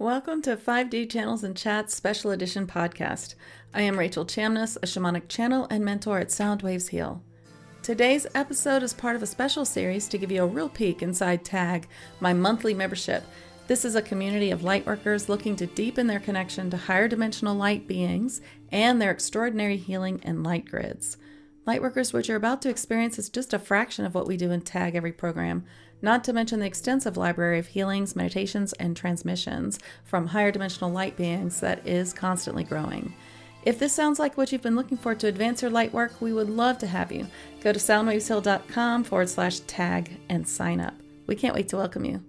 Welcome to 5D Channels and Chats Special Edition podcast. I am Rachel Chamness, a shamanic channel and mentor at Sound Waves Heal. Today's episode is part of a special series to give you a real peek inside TAG, my monthly membership. This is a community of lightworkers looking to deepen their connection to higher dimensional light beings and their extraordinary healing and light grids. Lightworkers, what you're about to experience is just a fraction of what we do in TAG every program, not to mention the extensive library of healings, meditations, and transmissions from higher dimensional light beings that is constantly growing. If this sounds like what you've been looking for to advance your light work, we would love to have you. Go to soundwaveshill.com/tag and sign up. We can't wait to welcome you.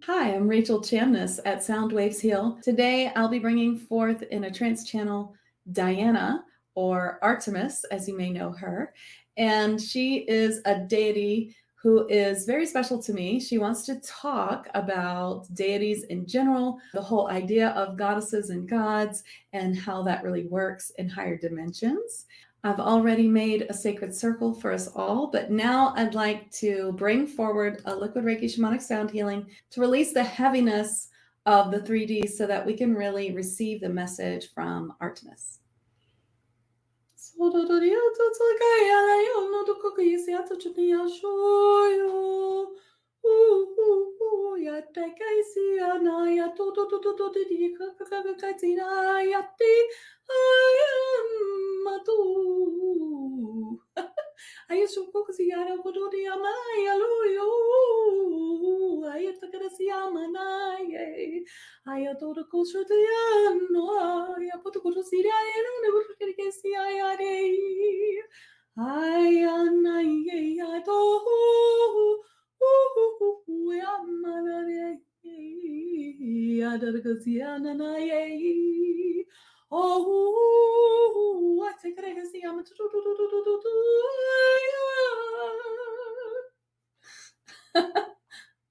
Hi, I'm Rachel Chamness at Sound Waves Heal. Today, I'll be bringing forth in a trance channel Diana, or Artemis, as you may know her. And she is a deity who is very special to me. She wants to talk about deities in general, the whole idea of goddesses and gods, and how that really works in higher dimensions. I've already made a sacred circle for us all, but now I'd like to bring forward a liquid Reiki shamanic sound healing to release the heaviness of the 3D so that we can really receive the message from Artemis.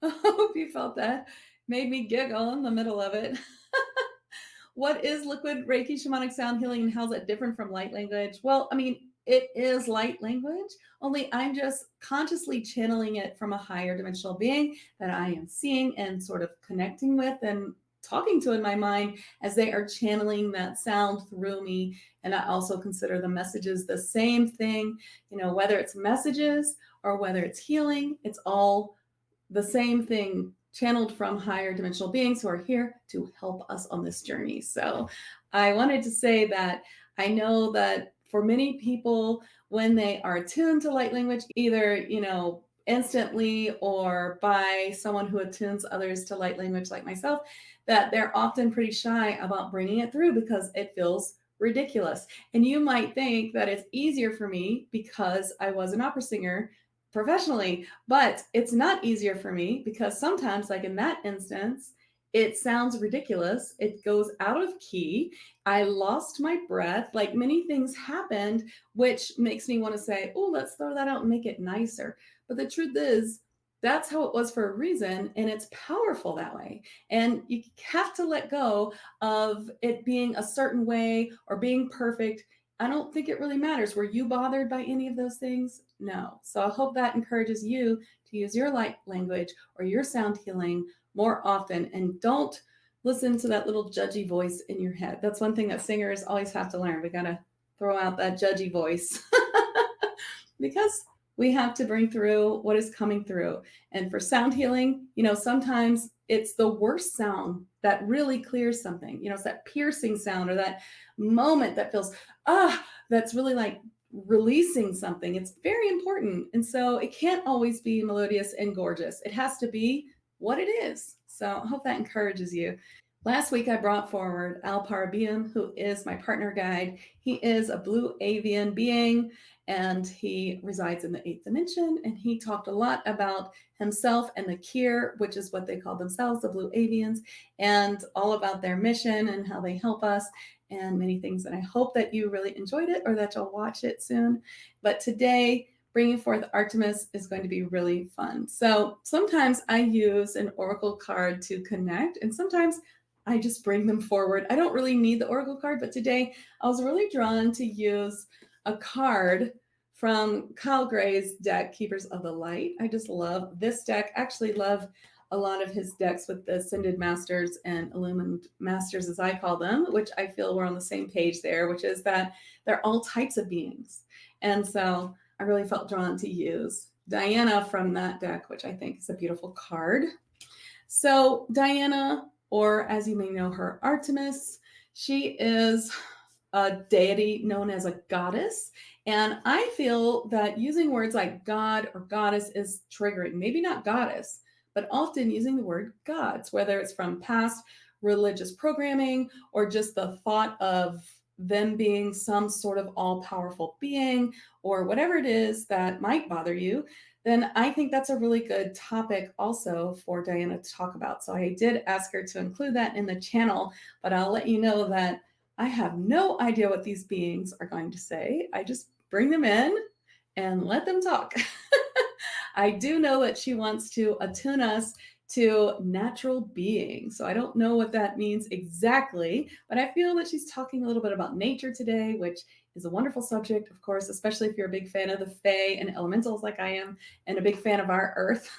I hope you felt that. Made me giggle in the middle of it. What is liquid Reiki shamanic sound healing and how's it different from light language? Well, it is light language, only I'm just consciously channeling it from a higher dimensional being that I am seeing and sort of connecting with and talking to in my mind as they are channeling that sound through me. And I also consider the messages the same thing, whether it's messages or whether it's healing, it's all the same thing channeled from higher dimensional beings who are here to help us on this journey. So I wanted to say that I know that for many people, when they are attuned to light language, either, instantly or by someone who attunes others to light language like myself, that they're often pretty shy about bringing it through because it feels ridiculous. And you might think that it's easier for me because I was an opera singer professionally, but it's not easier for me because sometimes, like in that instance, it sounds ridiculous. It goes out of key. I lost my breath. Like many things happened, which makes me want to say, oh, let's throw that out and make it nicer. But the truth is, that's how it was for a reason. And it's powerful that way. And you have to let go of it being a certain way or being perfect. I don't think it really matters. Were you bothered by any of those things? No. So I hope that encourages you to use your light language or your sound healing more often, and don't listen to that little judgy voice in your head. That's one thing that singers always have to learn. We got to throw out that judgy voice because we have to bring through what is coming through. And for sound healing, sometimes it's the worst sound that really clears something. It's that piercing sound or that moment that feels, that's really like releasing something. It's very important. And so it can't always be melodious and gorgeous. It has to be what it is. So I hope that encourages you. Last week, I brought forward Al Parabian, who is my partner guide. He is a blue avian being, and he resides in the 8th dimension. And he talked a lot about himself and the Kier, which is what they call themselves, the blue avians, and all about their mission and how they help us and many things. And I hope that you really enjoyed it or that you'll watch it soon. But today, bringing forth Artemis is going to be really fun. So sometimes I use an oracle card to connect, and sometimes I just bring them forward. I don't really need the oracle card, but today I was really drawn to use a card from Kyle Gray's deck, Keepers of the Light. I just love this deck. I actually love a lot of his decks with the Ascended Masters and Illumined Masters, as I call them, which I feel we're on the same page there, which is that they're all types of beings. And so I really felt drawn to use Diana from that deck, which I think is a beautiful card. So Diana, or as you may know her, Artemis, she is a deity known as a goddess. And I feel that using words like God or goddess is triggering. Maybe not goddess, but often using the word gods, whether it's from past religious programming or just the thought of them being some sort of all-powerful being or whatever it is that might bother you, then I think that's a really good topic also for Diana to talk about. So I did ask her to include that in the channel, but I'll let you know that I have no idea what these beings are going to say. I just bring them in and let them talk. I do know that she wants to attune us to natural beings. So I don't know what that means exactly, but I feel that she's talking a little bit about nature today, which is a wonderful subject, of course, especially if you're a big fan of the Fae and elementals like I am, and a big fan of our Earth.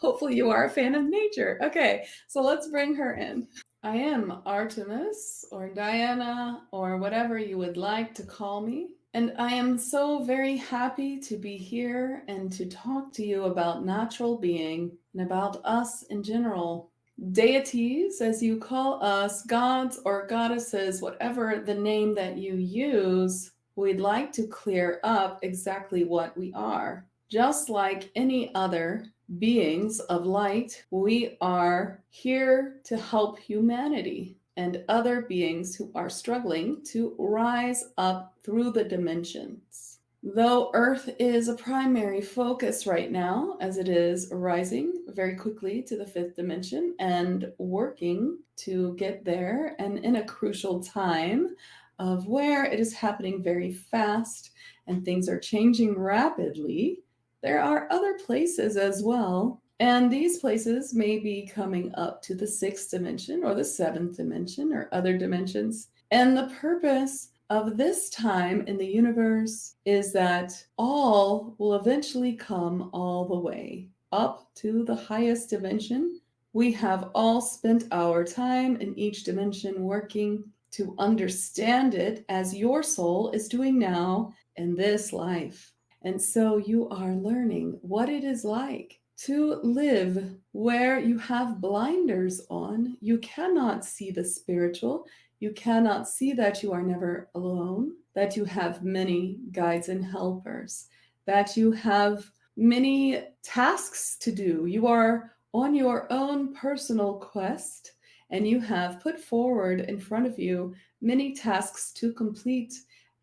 Hopefully you are a fan of nature. Okay, so let's bring her in. I am Artemis or Diana or whatever you would like to call me. And I am so very happy to be here and to talk to you about natural being and about us in general. Deities, as you call us, gods or goddesses, whatever the name that you use, we'd like to clear up exactly what we are. Just like any other beings of light, we are here to help humanity and other beings who are struggling to rise up through the dimensions. Though Earth is a primary focus right now, as it is rising very quickly to the fifth dimension and working to get there, and in a crucial time of where it is happening very fast and things are changing rapidly, there are other places as well. And these places may be coming up to the sixth dimension or the seventh dimension or other dimensions. And the purpose of this time in the universe is that all will eventually come all the way up to the highest dimension. We have all spent our time in each dimension working to understand it as your soul is doing now in this life. And so you are learning what it is like to live where you have blinders on. You cannot see the spiritual. You cannot see that you are never alone, that you have many guides and helpers, that you have many tasks to do. You are on your own personal quest, and you have put forward in front of you many tasks to complete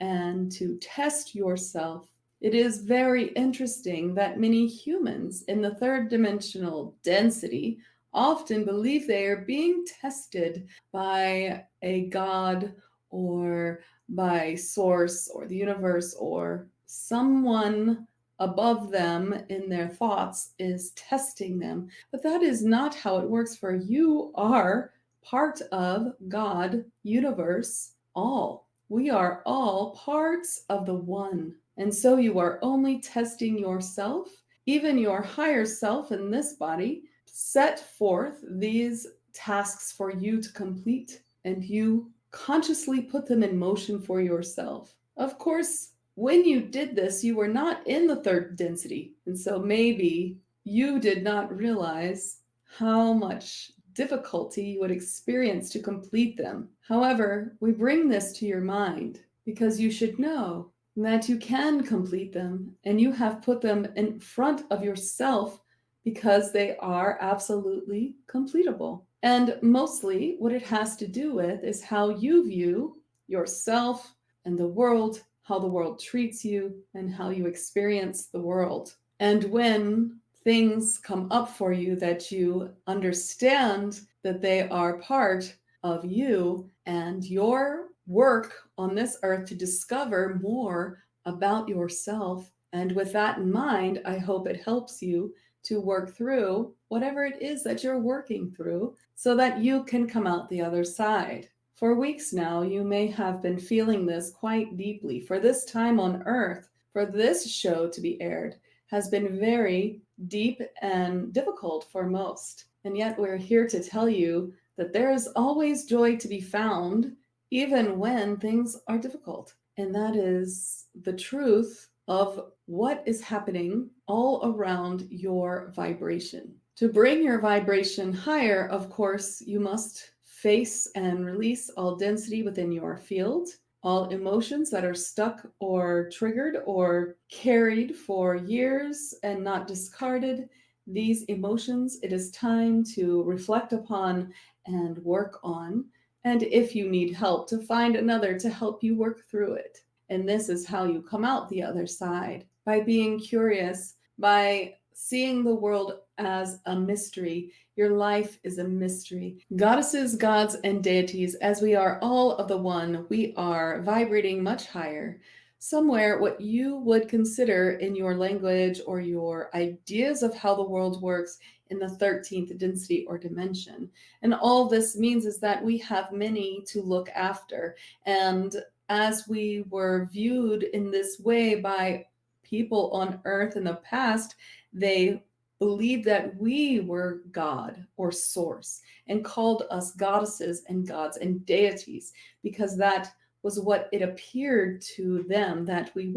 and to test yourself. It is very interesting that many humans in the third dimensional density often believe they are being tested by a god or by source or the universe or someone above them in their thoughts is testing them. But that is not how it works, for you are part of God, universe, all. We are all parts of the one. And so you are only testing yourself, even your higher self in this body, set forth these tasks for you to complete, and you consciously put them in motion for yourself. Of course, when you did this, you were not in the third density. And so maybe you did not realize how much difficulty you would experience to complete them. However, we bring this to your mind because you should know that you can complete them, and you have put them in front of yourself because they are absolutely completable. And mostly what it has to do with is how you view yourself and the world, how the world treats you, and how you experience the world. And when things come up for you that you understand that they are part of you and your work on this earth to discover more about yourself. And with that in mind, I hope it helps you to work through whatever it is that you're working through so that you can come out the other side. For weeks now, you may have been feeling this quite deeply. For this time on earth, for this show to be aired, has been very deep and difficult for most. And yet we're here to tell you that there is always joy to be found, even when things are difficult. And that is the truth of what is happening all around your vibration. To bring your vibration higher, of course, you must face and release all density within your field, all emotions that are stuck or triggered or carried for years and not discarded. These emotions, it is time to reflect upon and work on. And if you need help, to find another to help you work through it. And this is how you come out the other side, by being curious, by seeing the world as a mystery. Your life is a mystery. Goddesses, gods, and deities, as we are all of the one, we are vibrating much higher. Somewhere, what you would consider in your language or your ideas of how the world works in the 13th density or dimension. And all this means is that we have many to look after. And as we were viewed in this way by people on earth in the past, they believed that we were God or source and called us goddesses and gods and deities because that was what it appeared to them that we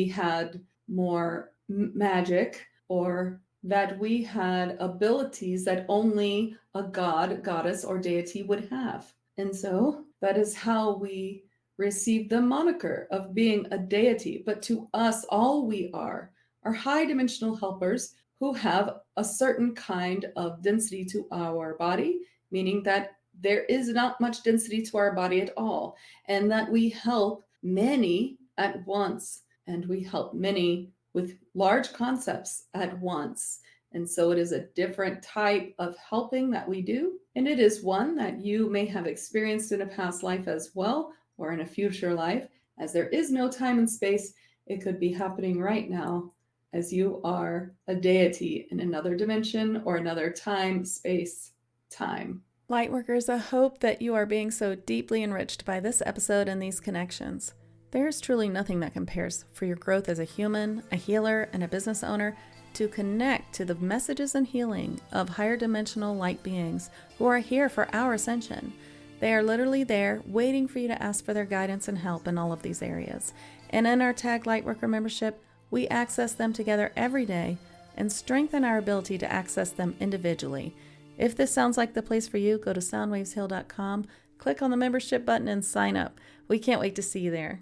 had more magic, or that we had abilities that only a god, goddess, or deity would have. And so that is how we received the moniker of being a deity. But to us, all we are high dimensional helpers who have a certain kind of density to our body, meaning that there is not much density to our body at all, and that we help many at once, and we help many with large concepts at once. And so it is a different type of helping that we do, and it is one that you may have experienced in a past life as well, or in a future life, as there is no time and space. It could be happening right now as you are a deity in another dimension or another time, space, time. Lightworkers, I hope that you are being so deeply enriched by this episode and these connections. There is truly nothing that compares for your growth as a human, a healer, and a business owner to connect to the messages and healing of higher dimensional light beings who are here for our ascension. They are literally there waiting for you to ask for their guidance and help in all of these areas. And in our Tag Lightworker membership, we access them together every day and strengthen our ability to access them individually. If this sounds like the place for you, go to soundwavesheal.com, click on the membership button, and sign up. We can't wait to see you there.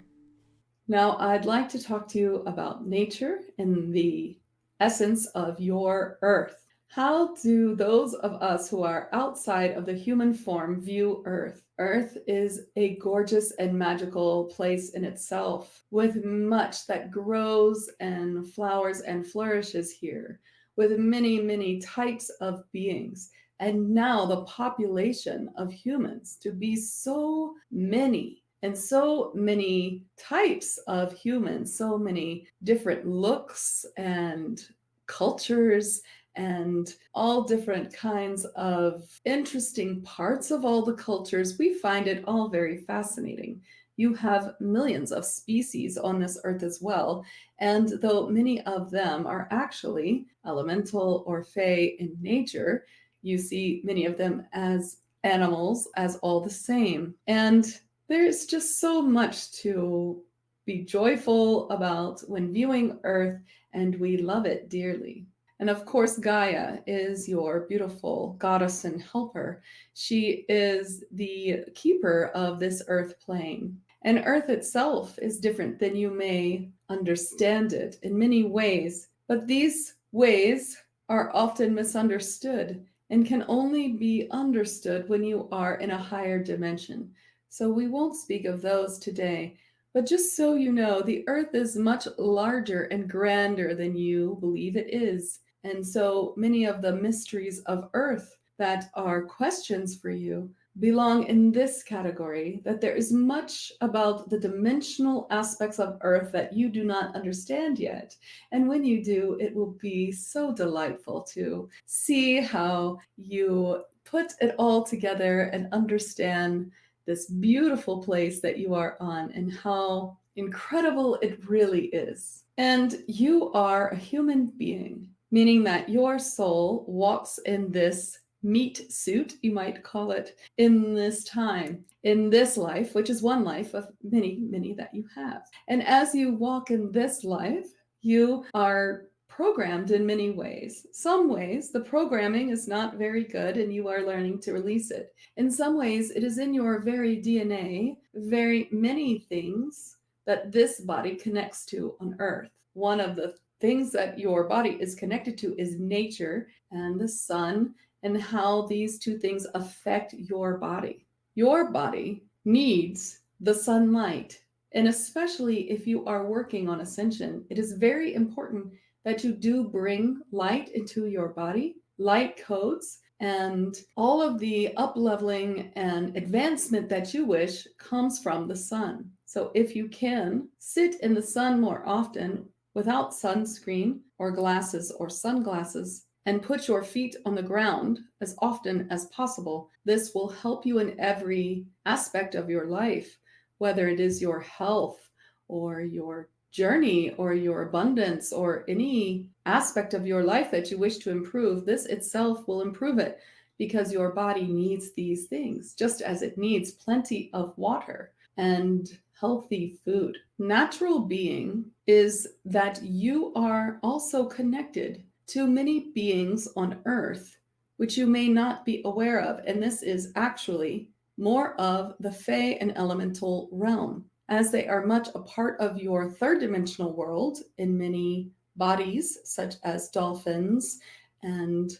Now, I'd like to talk to you about nature and the essence of your earth. How do those of us who are outside of the human form view Earth? Earth is a gorgeous and magical place in itself, with much that grows and flowers and flourishes here, with many, many types of beings. And now the population of humans to be so many and so many types of humans, so many different looks and cultures and all different kinds of interesting parts of all the cultures. We find it all very fascinating. You have millions of species on this earth as well, and though many of them are actually elemental or fey in nature, you see many of them as animals as all the same. And there's just so much to be joyful about when viewing Earth, and we love it dearly. And of course, Gaia is your beautiful goddess and helper. She is the keeper of this earth plane. And Earth itself is different than you may understand it in many ways, but these ways are often misunderstood and can only be understood when you are in a higher dimension. So we won't speak of those today. But just so you know, the Earth is much larger and grander than you believe it is. And so many of the mysteries of Earth that are questions for you belong in this category, that there is much about the dimensional aspects of Earth that you do not understand yet. And when you do, it will be so delightful to see how you put it all together and understand this beautiful place that you are on, and how incredible it really is. And you are a human being, meaning that your soul walks in this meat suit, you might call it, in this time, in this life, which is one life of many, many that you have. And as you walk in this life, you are programmed in many ways. Some ways, the programming is not very good and you are learning to release it. In some ways, it is in your very DNA, very many things that this body connects to on Earth. One of the things that your body is connected to is nature and the sun, and how these two things affect your body. Your body needs the sunlight. And especially if you are working on ascension, it is very important that you do bring light into your body, light codes, and all of the up-leveling and advancement that you wish comes from the sun. So if you can, sit in the sun more often without sunscreen or glasses or sunglasses, and put your feet on the ground as often as possible. This will help you in every aspect of your life, whether it is your health or your journey or your abundance or any aspect of your life that you wish to improve. This itself will improve it because your body needs these things, just as it needs plenty of water and healthy food. Natural being is that you are also connected to many beings on Earth, which you may not be aware of. And this is actually more of the Fae and Elemental realm, as they are much a part of your third dimensional world in many bodies, such as dolphins and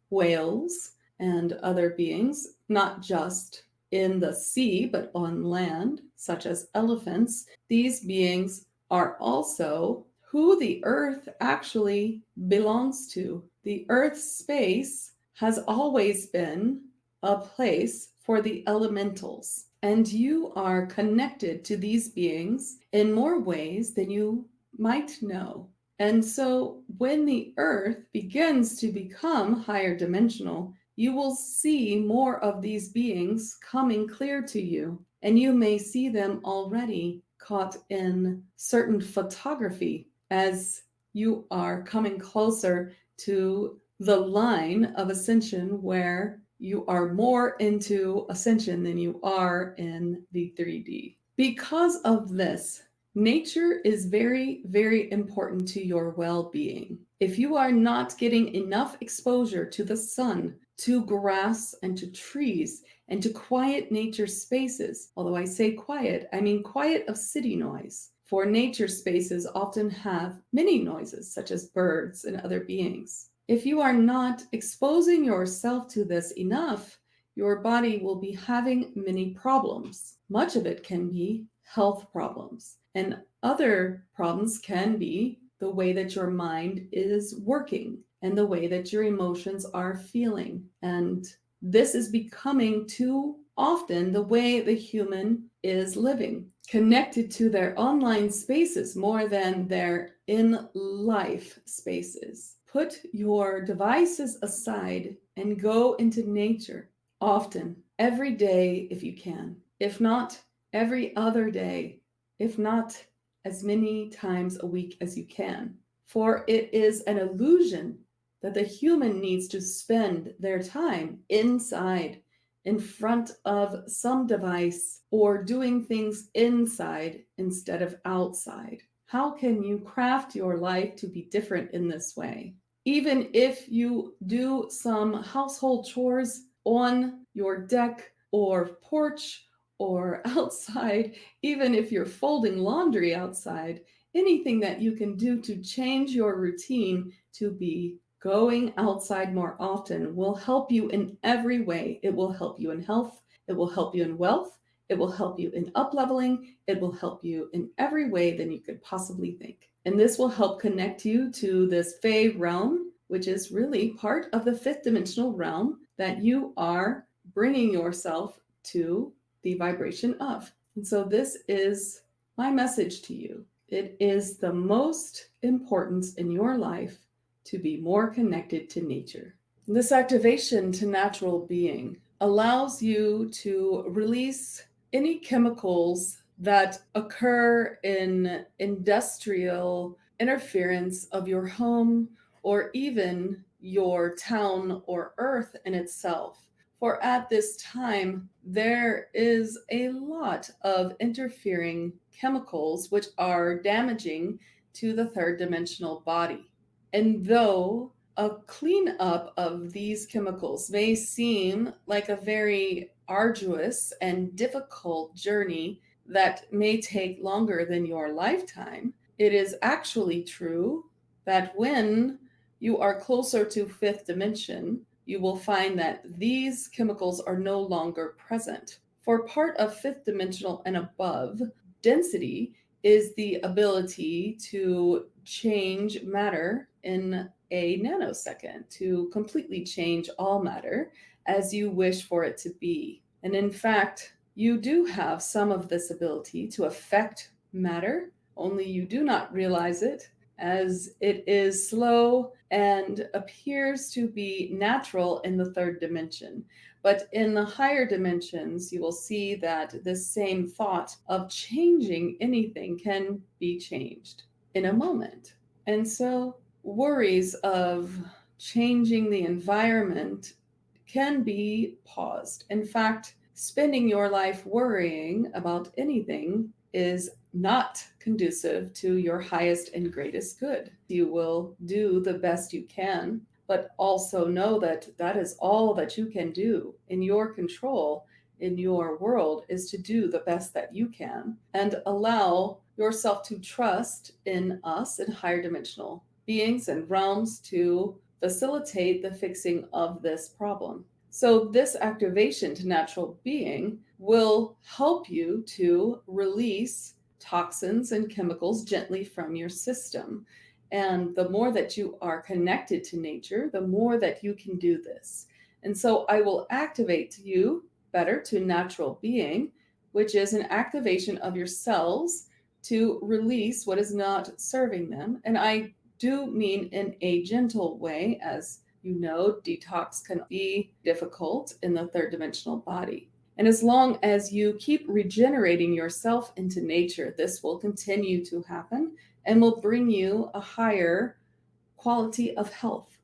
whales and other beings, not just in the sea, but on land, such as elephants. These beings are also who the earth actually belongs to. The earth's space has always been a place for the elementals, and you are connected to these beings in more ways than you might know. And so when the earth begins to become higher dimensional, you will see more of these beings coming clear to you, and you may see them already caught in certain photography as you are coming closer to the line of ascension, where you are more into ascension than you are in the 3D. Because of this, nature is very, very important to your well-being. If you are not getting enough exposure to the sun, to grass, and to trees, and to quiet nature spaces, although I say quiet, I mean quiet of city noise, for nature spaces often have many noises, such as birds and other beings. If you are not exposing yourself to this enough, your body will be having many problems. Much of it can be health problems, and other problems can be the way that your mind is working and the way that your emotions are feeling. And this is becoming too often the way the human is living, connected to their online spaces more than their in-life spaces. Put your devices aside and go into nature often, every day if you can. If not, every other day. If not, as many times a week as you can. For it is an illusion that the human needs to spend their time inside, in front of some device, or doing things inside instead of outside. How can you craft your life to be different in this way? Even if you do some household chores on your deck or porch or outside, even if you're folding laundry outside, anything that you can do to change your routine to be going outside more often will help you in every way. It will help you in health. It will help you in wealth. It will help you in up-leveling. It will help you in every way than you could possibly think. And this will help connect you to this Fae realm, which is really part of the fifth dimensional realm that you are bringing yourself to the vibration of. And so this is my message to you. It is the most importance in your life to be more connected to nature. This activation to natural being allows you to release any chemicals that occur in industrial interference of your home or even your town or earth in itself. For at this time, there is a lot of interfering chemicals which are damaging to the third dimensional body. And though a cleanup of these chemicals may seem like a very arduous and difficult journey that may take longer than your lifetime, it is actually true that when you are closer to fifth dimension, you will find that these chemicals are no longer present. For part of fifth dimensional and above, density is the ability to change matter in a nanosecond, to completely change all matter as you wish for it to be. And in fact, you do have some of this ability to affect matter, only you do not realize it, as it is slow and appears to be natural in the third dimension. But in the higher dimensions, you will see that this same thought of changing anything can be changed in a moment. And so, worries of changing the environment can be paused. In fact, spending your life worrying about anything is not conducive to your highest and greatest good. You will do the best you can, but also know that that is all that you can do in your control in your world, is to do the best that you can and allow yourself to trust in us and higher dimensional beings and realms to facilitate the fixing of this problem. So this activation to natural being will help you to release toxins and chemicals gently from your system. And the more that you are connected to nature, the more that you can do this. And so I will activate you better to natural being, which is an activation of your cells to release what is not serving them. And I do mean in a gentle way, as you know, detox can be difficult in the third dimensional body. And as long as you keep regenerating yourself into nature, this will continue to happen and will bring you a higher quality of health.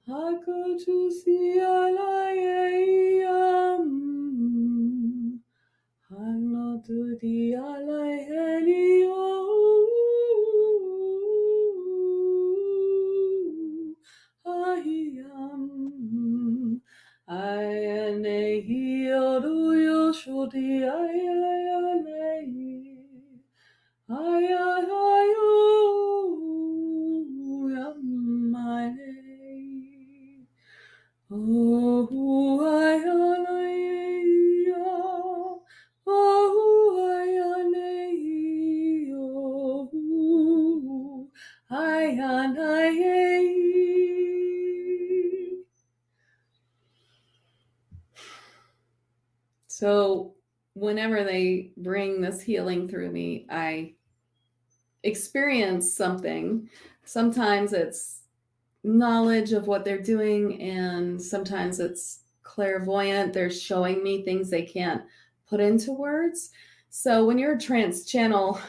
Hakutusialayam. Hanotudialahelio. Ahiyam. Ayanehioruyoshodi ayayanehi. Ayayayo yamane. Oh, ayaleya. Oh, ayaleya. Oh, ayaleya. So, whenever they bring this healing through me, I experience something. Sometimes it's knowledge of what they're doing, and sometimes it's clairvoyant. They're showing me things they can't put into words. So, when you're a trance channel,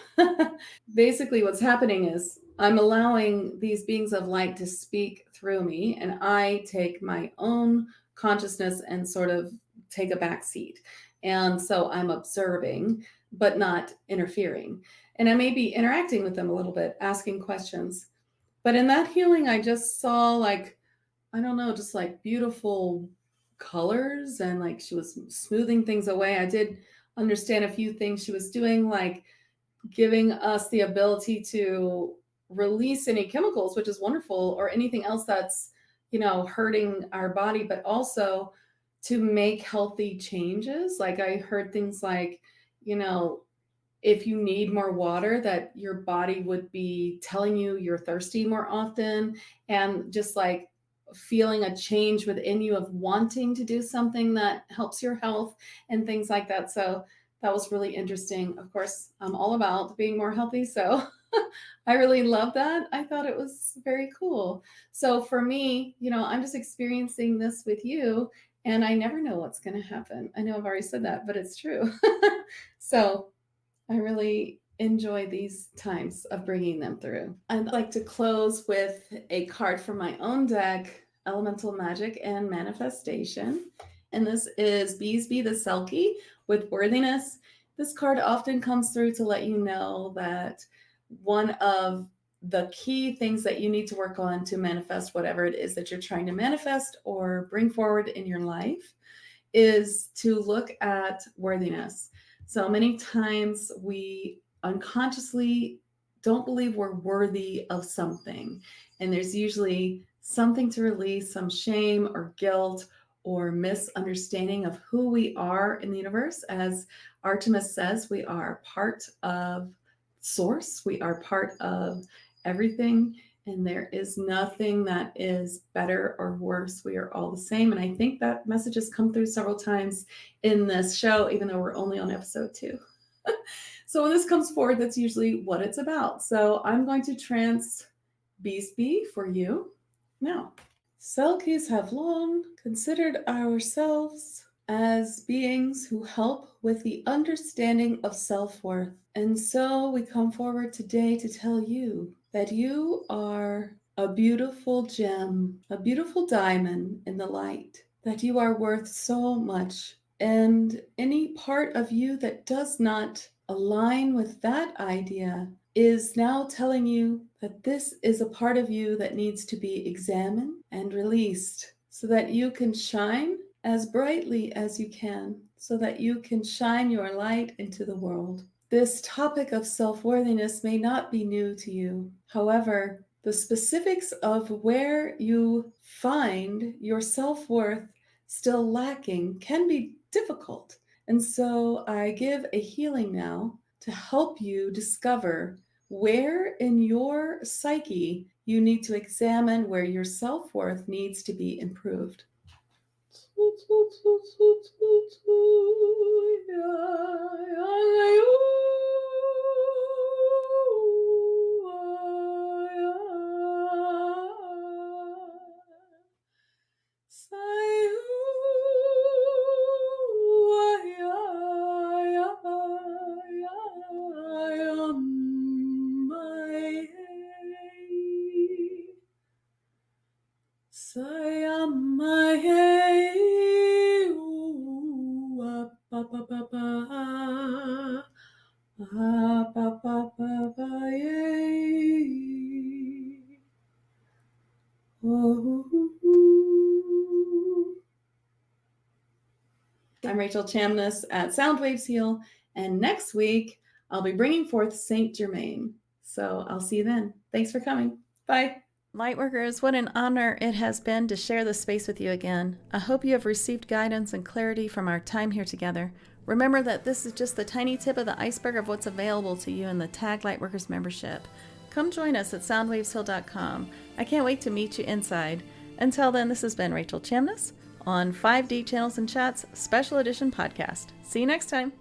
basically what's happening is I'm allowing these beings of light to speak through me, and I take my own consciousness and sort of take a back seat. And so I'm observing, but not interfering. And I may be interacting with them a little bit, asking questions. But in that healing, I just saw, like, I don't know, just like beautiful colors, and like she was smoothing things away. I did understand a few things she was doing, like giving us the ability to release any chemicals, which is wonderful, or anything else that's, hurting our body, but also to make healthy changes. Like I heard things like, you know, if you need more water, that your body would be telling you you're thirsty more often, and just like feeling a change within you of wanting to do something that helps your health and things like that. So that was really interesting. Of course, I'm all about being more healthy, so I really love that. I thought it was very cool. So for me, I'm just experiencing this with you, and I never know what's going to happen. I know I've already said that, but it's true. So I really enjoy these times of bringing them through. I'd like to close with a card from my own deck, Elemental Magic and Manifestation. And this is Beesby the Selkie with Worthiness. This card often comes through to let you know that one of the key things that you need to work on to manifest whatever it is that you're trying to manifest or bring forward in your life is to look at worthiness. So many times we unconsciously don't believe we're worthy of something. And there's usually something to release, some shame or guilt or misunderstanding of who we are in the universe. As Artemis says, we are part of source, we are part of everything. And there is nothing that is better or worse. We are all the same. And I think that message has come through several times in this show, even though we're only on episode 2. So when this comes forward, that's usually what it's about. So I'm going to trance Beesby for you now. Selkies have long considered ourselves as beings who help with the understanding of self-worth. And so we come forward today to tell you that you are a beautiful gem, a beautiful diamond in the light, that you are worth so much. And any part of you that does not align with that idea is now telling you that this is a part of you that needs to be examined and released so that you can shine as brightly as you can, so that you can shine your light into the world. This topic of self-worthiness may not be new to you. However, the specifics of where you find your self-worth still lacking can be difficult. And so I give a healing now to help you discover where in your psyche you need to examine where your self-worth needs to be improved. Sayamaye, ooh, ah, ba, ba, ba, ba, ah, ba, ba, ba, ba, yay. Oh. I'm Rachel Chamness at Soundwaves Heal, and next week I'll be bringing forth Saint Germain. So I'll see you then. Thanks for coming. Bye. Lightworkers, what an honor it has been to share this space with you again. I hope you have received guidance and clarity from our time here together. Remember that this is just the tiny tip of the iceberg of what's available to you in the Tag Lightworkers membership. Come join us at soundwaveshill.com. I can't wait to meet you inside. Until then, this has been Rachel Chamness on 5D Channels and Chats Special Edition Podcast. See you next time.